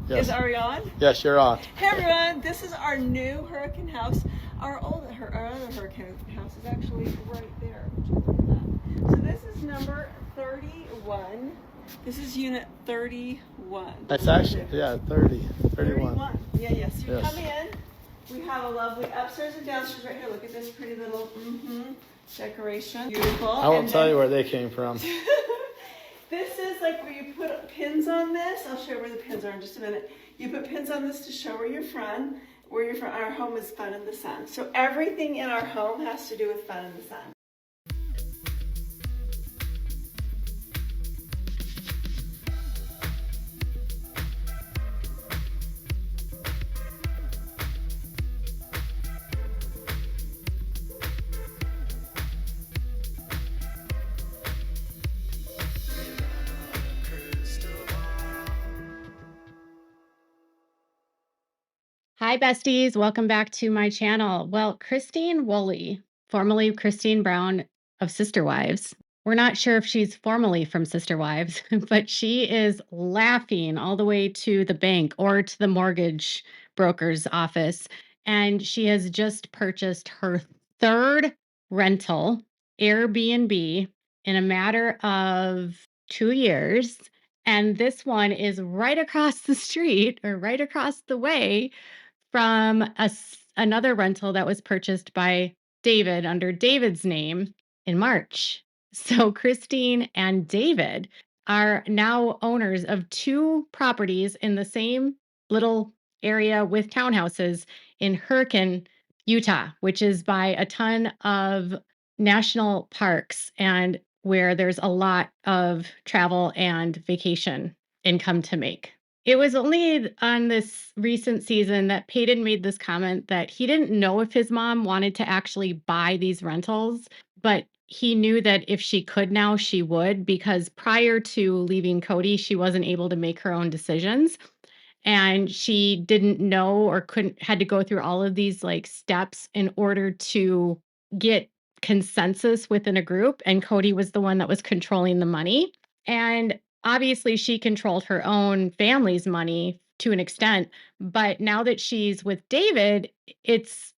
Yes. Is Ari on? Yes, you're on. Hey everyone, this is our new hurricane house. Our other hurricane house is actually right there. Would you look at that? So this is number 31. This is unit 31. That's actually, yeah, 31. Yeah, yes. You Yes. come in. We have a lovely upstairs and downstairs right here. Look at this pretty little decoration. Beautiful. I won't tell you where they came from. This is like where you put pins on this. I'll show you where the pins are in just a minute. You put pins on this to show where you're from. Where you're from. Our home is fun in the sun. So everything in our home has to do with fun in the sun. Hi, besties. Welcome back to my channel. Well, Christine Woolley, formerly Christine Brown of Sister Wives. We're not sure if she's formally from Sister Wives, but she is laughing all the way to the bank or to the mortgage broker's office. And she has just purchased her third rental, Airbnb, in a matter of 2 years. And this one is right across the street or right across the way from another rental that was purchased by David under David's name in March. So Christine and David are now owners of 2 properties in the same little area with townhouses in Hurricane, Utah, which is by a ton of national parks and where there's a lot of travel and vacation income to make. It was only on this recent season that Peyton made this comment that he didn't know if his mom wanted to actually buy these rentals, but he knew that if she could now, she would, because prior to leaving Cody, she wasn't able to make her own decisions. And she didn't know or had to go through all of these like steps in order to get consensus within a group. And Cody was the one that was controlling the money. And obviously she controlled her own family's money to an extent, but now that she's with David, it's,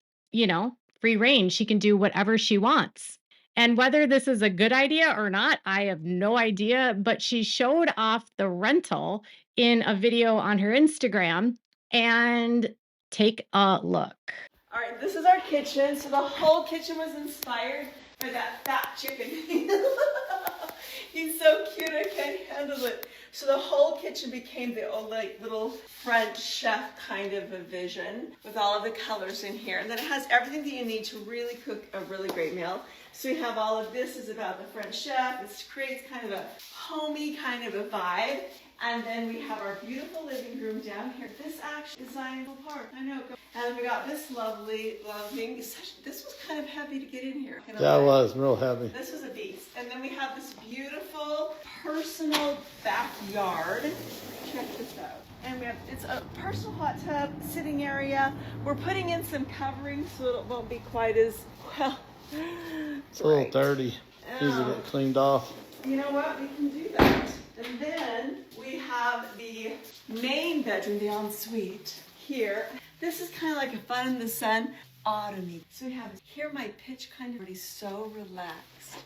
free reign. She can do whatever she wants. And whether this is a good idea or not, I have no idea, but she showed off the rental in a video on her Instagram, and take a look. All right, this is our kitchen. So the whole kitchen was inspired by that fat chicken. He's so cute, I can't handle it. So the whole kitchen became the old, little French chef kind of a vision with all of the colors in here. And then it has everything that you need to really cook a really great meal. So we have all of this is about the French chef. It creates kind of a homey kind of a vibe. And then we have our beautiful living room down here. This actually is Zion Park. I know. And we got this lovely. This was kind of heavy to get in here. Yeah, it was real heavy. This was a beast. And then we have this beautiful personal backyard. Check this out. And it's a personal hot tub, sitting area. We're putting in some covering so it won't be quite as well. It's a little dirty. Needs to get cleaned off. You know what? We can do that. And then we have the main bedroom, the ensuite here. This is kind of like a fun in the sun autumn. So we have here my pitch kind of already so relaxed.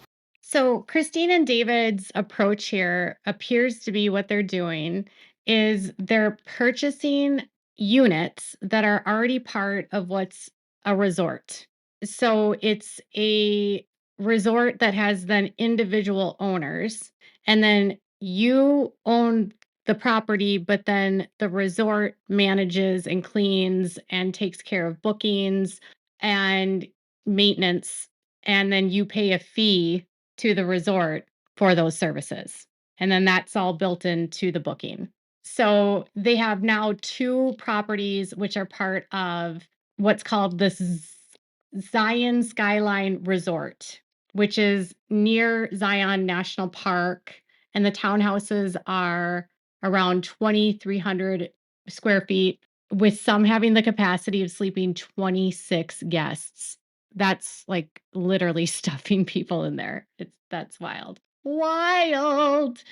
So Christine and David's approach here appears to be what they're doing is they're purchasing units that are already part of what's a resort. So it's a resort that has then individual owners, and then you own the property, but then the resort manages and cleans and takes care of bookings and maintenance, and then you pay a fee to the resort for those services. And then that's all built into the booking. So they have now 2 properties which are part of what's called this Zion Skyline Resort, which is near Zion National Park. And the townhouses are around 2,300 square feet, with some having the capacity of sleeping 26 guests. That's like literally stuffing people in there. That's wild. Wild.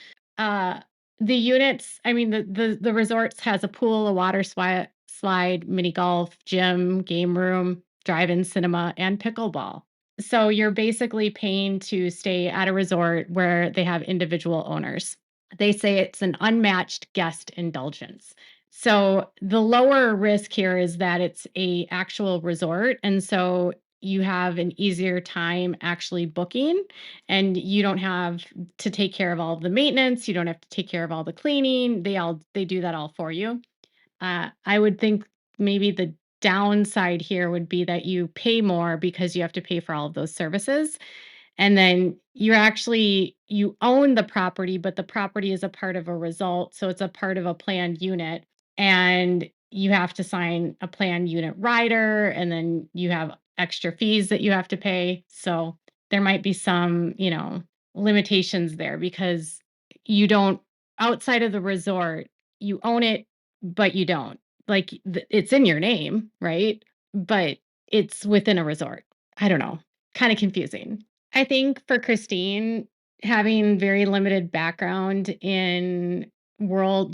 The units, I mean, the resorts has a pool, a water slide, mini golf, gym, game room, drive-in cinema, and pickleball. So you're basically paying to stay at a resort where they have individual owners. They say it's an unmatched guest indulgence. So the lower risk here is that it's a actual resort, and so you have an easier time actually booking, and you don't have to take care of all of the maintenance, you don't have to take care of all the cleaning. They do that all for you. I would think maybe the downside here would be that you pay more because you have to pay for all of those services. And then you own the property, but the property is a part of a result. So it's a part of a planned unit. And you have to sign a planned unit rider, and then you have extra fees that you have to pay. So there might be some, limitations there because you don't, outside of the resort, you own it, but you don't. Like it's in your name, right? But it's within a resort. I don't know. Kind of confusing. I think for Christine, having very limited background in the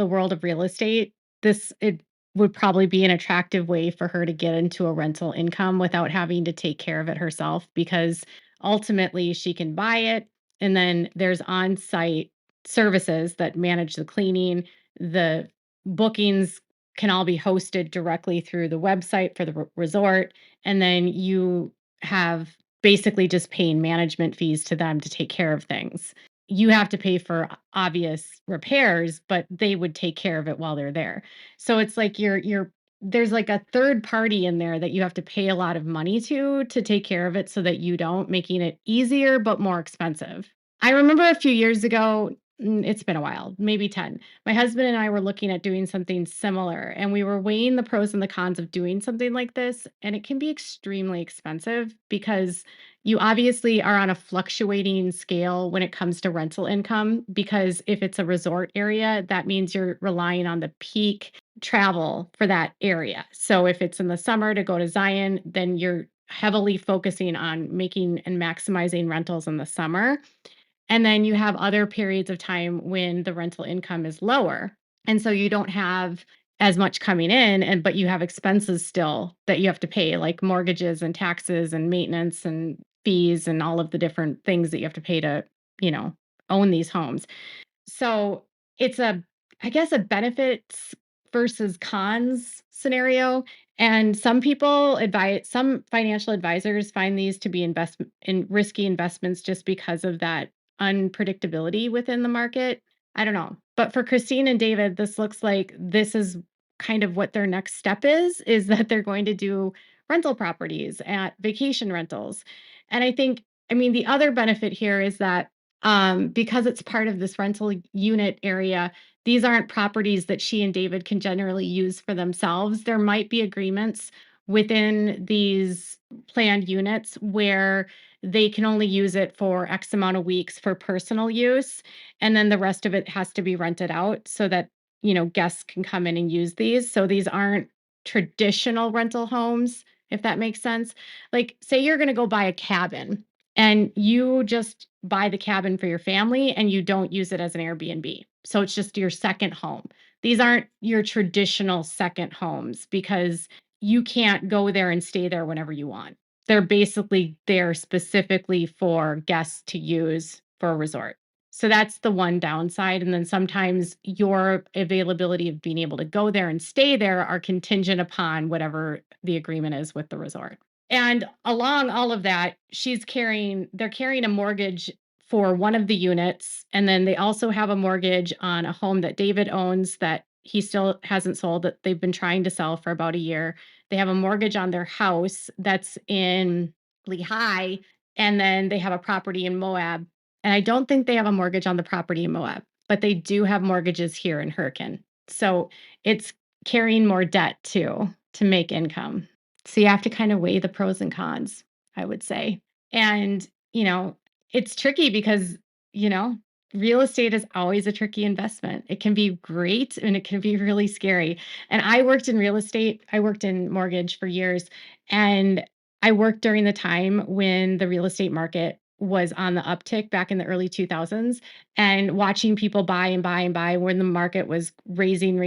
world of real estate, it would probably be an attractive way for her to get into a rental income without having to take care of it herself, because ultimately she can buy it, and then there's on-site services that manage the cleaning. The bookings can all be hosted directly through the website for the resort, and then you have basically just paying management fees to them to take care of things. You have to pay for obvious repairs, but they would take care of it while they're there. So it's like there's like a third party in there that you have to pay a lot of money to take care of it so that you don't, making it easier but more expensive. I remember a few years ago, it's been a while, maybe 10. My husband and I were looking at doing something similar, and we were weighing the pros and the cons of doing something like this. And it can be extremely expensive because you obviously are on a fluctuating scale when it comes to rental income. Because if it's a resort area, that means you're relying on the peak travel for that area. So if it's in the summer to go to Zion, then you're heavily focusing on making and maximizing rentals in the summer. And then you have other periods of time when the rental income is lower. And so you don't have as much coming in, but you have expenses still that you have to pay, like mortgages and taxes and maintenance and fees and all of the different things that you have to pay to, you know, own these homes. So it's I guess, a benefits versus cons scenario. And some financial advisors find these to be risky investments just because of that unpredictability within the market. I don't know. But for Christine and David, this looks like this is kind of what their next step is that they're going to do rental properties at vacation rentals. And I mean, the other benefit here is that because it's part of this rental unit area, these aren't properties that she and David can generally use for themselves. There might be agreements within these planned units where they can only use it for X amount of weeks for personal use. And then the rest of it has to be rented out so that, guests can come in and use these. So these aren't traditional rental homes, if that makes sense. Like, say you're going to go buy a cabin and you just buy the cabin for your family and you don't use it as an Airbnb. So it's just your second home. These aren't your traditional second homes because you can't go there and stay there whenever you want. They're basically there specifically for guests to use for a resort. So that's the one downside. And then sometimes your availability of being able to go there and stay there are contingent upon whatever the agreement is with the resort. And along all of that, they're carrying a mortgage for one of the units. And then they also have a mortgage on a home that David owns that he still hasn't sold, that they've been trying to sell for about a year. They have a mortgage on their house that's in Lehigh. And then they have a property in Moab. And I don't think they have a mortgage on the property in Moab, but they do have mortgages here in Hurricane. So it's carrying more debt too to make income. So you have to kind of weigh the pros and cons, I would say. And, it's tricky because, real estate is always a tricky investment. It can be great and it can be really scary. And I worked in real estate. I worked in mortgage for years, and I worked during the time when the real estate market was on the uptick back in the early 2000s, and watching people buy and buy and buy when the market was raising,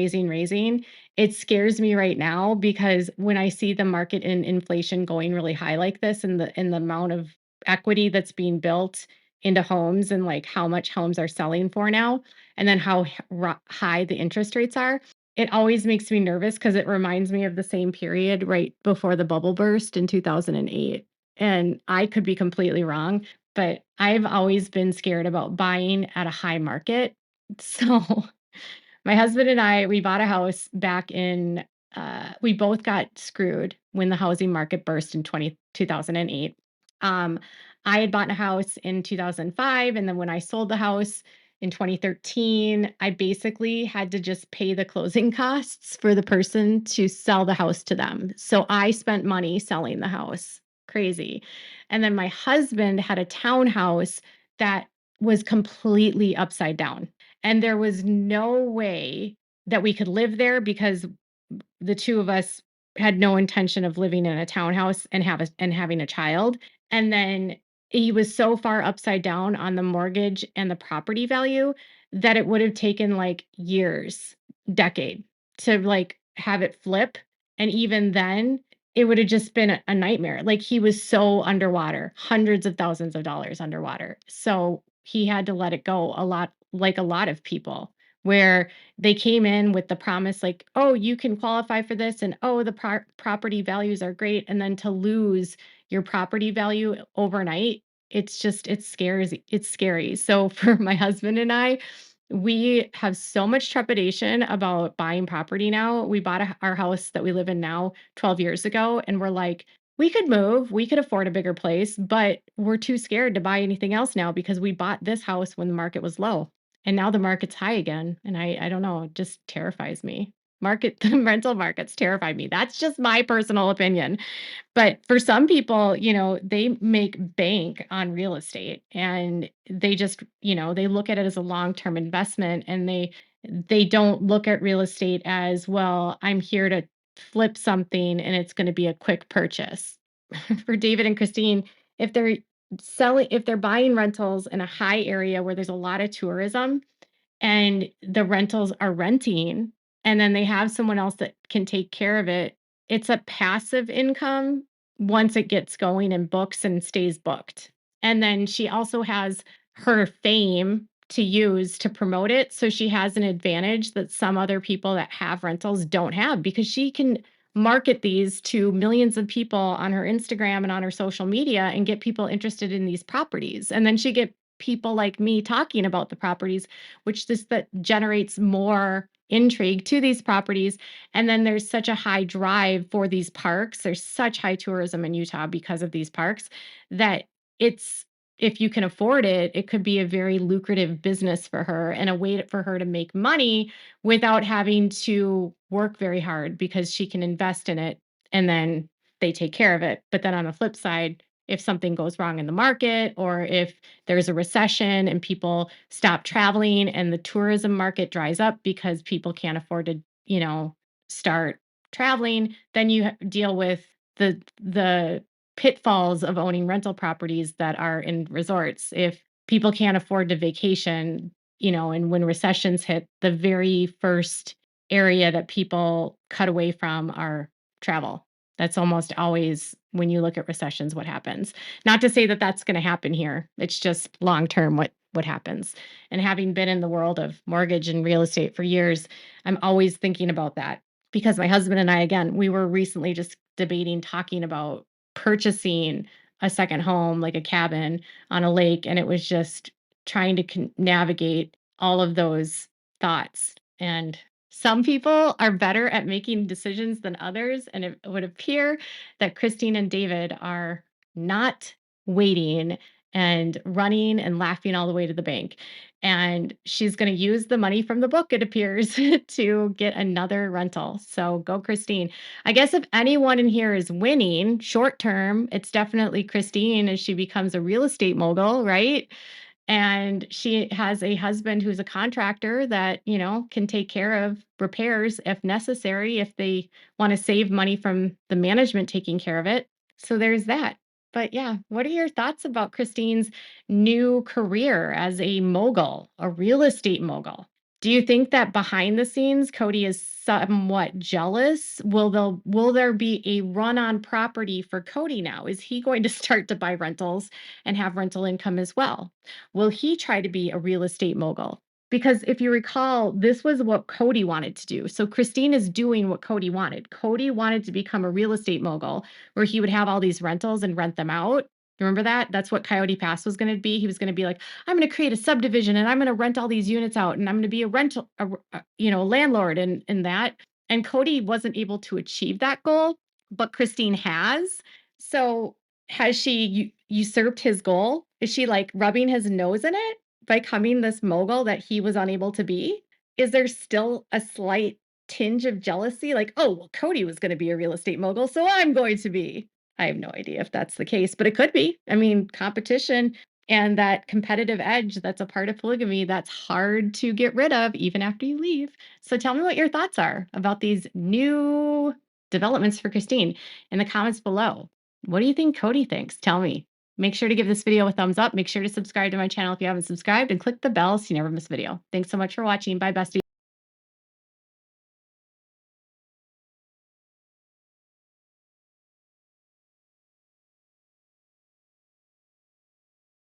it scares me right now, because when I see the market and inflation going really high like this, and the amount of equity that's being built into homes, and like how much homes are selling for now, and then how high the interest rates are, it always makes me nervous, because it reminds me of the same period right before the bubble burst in 2008. And I could be completely wrong, but I've always been scared about buying at a high market. So my husband and I, we bought a house back in, we both got screwed when the housing market burst in 2008. Um, I had bought a house in 2005. And then when I sold the house in 2013, I basically had to just pay the closing costs for the person to sell the house to them. So I spent money selling the house. Crazy. And then my husband had a townhouse that was completely upside down. And there was no way that we could live there, because the two of us had no intention of living in a townhouse and having a child. And then he was so far upside down on the mortgage and the property value that it would have taken like years, decade, to like have it flip. And even then, it would have just been a nightmare. Like, he was so underwater, hundreds of thousands of dollars underwater. So he had to let it go, a lot, like a lot of people, where they came in with the promise like, oh, you can qualify for this, and oh, the property values are great. And then to lose your property value overnight, it's scary. It's scary. So for my husband and I, we have so much trepidation about buying property now. We bought our house that we live in now 12 years ago, and we're like, we could move, we could afford a bigger place, but we're too scared to buy anything else now, because we bought this house when the market was low. And now the market's high again, and I don't know, it just terrifies me. The rental markets terrify me. That's just my personal opinion. But for some people, they make bank on real estate, and they just, they look at it as a long-term investment, and they don't look at real estate as, well, I'm here to flip something and it's going to be a quick purchase. For David and Christine, if they're buying rentals in a high area where there's a lot of tourism, and the rentals are renting, and then they have someone else that can take care of it, it's a passive income once it gets going and books and stays booked. And then she also has her fame to use to promote it. So she has an advantage that some other people that have rentals don't have, because she can market these to millions of people on her Instagram and on her social media and get people interested in these properties. And then she get people like me talking about the properties, which that generates more intrigue to these properties. And then there's such a high drive for these parks. There's such high tourism in Utah because of these parks, that if you can afford it, it could be a very lucrative business for her, and a way for her to make money without having to work very hard, because she can invest in it and then they take care of it. But then on the flip side, if something goes wrong in the market, or if there's a recession and people stop traveling and the tourism market dries up because people can't afford to, start traveling, then you deal with the pitfalls of owning rental properties that are in resorts. If people can't afford to vacation, and when recessions hit, the very first area that people cut away from are travel. That's almost always, when you look at recessions, what happens. Not to say that that's going to happen here. It's just long term what happens. And having been in the world of mortgage and real estate for years, I'm always thinking about that, because my husband and I, again, we were recently just talking about purchasing a second home, like a cabin on a lake, and it was just trying to navigate all of those thoughts. And some people are better at making decisions than others, and it would appear that Christine and David are not waiting and running and laughing all the way to the bank. And she's going to use the money from the book, it appears, to get another rental. So go, Christine. I guess if anyone in here is winning short term, it's definitely Christine, as she becomes a real estate mogul, right? And she has a husband who's a contractor that, can take care of repairs if necessary, if they want to save money from the management taking care of it. So there's that. But yeah, what are your thoughts about Christine's new career as a mogul, a real estate mogul? Do you think that behind the scenes, Kody is somewhat jealous? Will there be a run on property for Kody now? Is he going to start to buy rentals and have rental income as well? Will he try to be a real estate mogul? Because if you recall, this was what Kody wanted to do. So Christine is doing what Kody wanted. Kody wanted to become a real estate mogul where he would have all these rentals and rent them out. Remember that? That's what Coyote Pass was going to be. He was going to be like, I'm going to create a subdivision and I'm going to rent all these units out and I'm going to be a rental, landlord and that. And Kody wasn't able to achieve that goal, but Christine has. So has she usurped his goal? Is she like rubbing his nose in it by becoming this mogul that he was unable to be? Is there still a slight tinge of jealousy? Like, oh, well, Kody was going to be a real estate mogul, so I'm going to be. I have no idea if that's the case, but it could be. I mean, competition and that competitive edge that's a part of polygamy, that's hard to get rid of even after you leave. So tell me what your thoughts are about these new developments for Christine in the comments below. What do you think Kody thinks? Tell me. Make sure to give this video a thumbs up. Make sure to subscribe to my channel if you haven't subscribed and click the bell so you never miss a video. Thanks so much for watching. Bye, besties.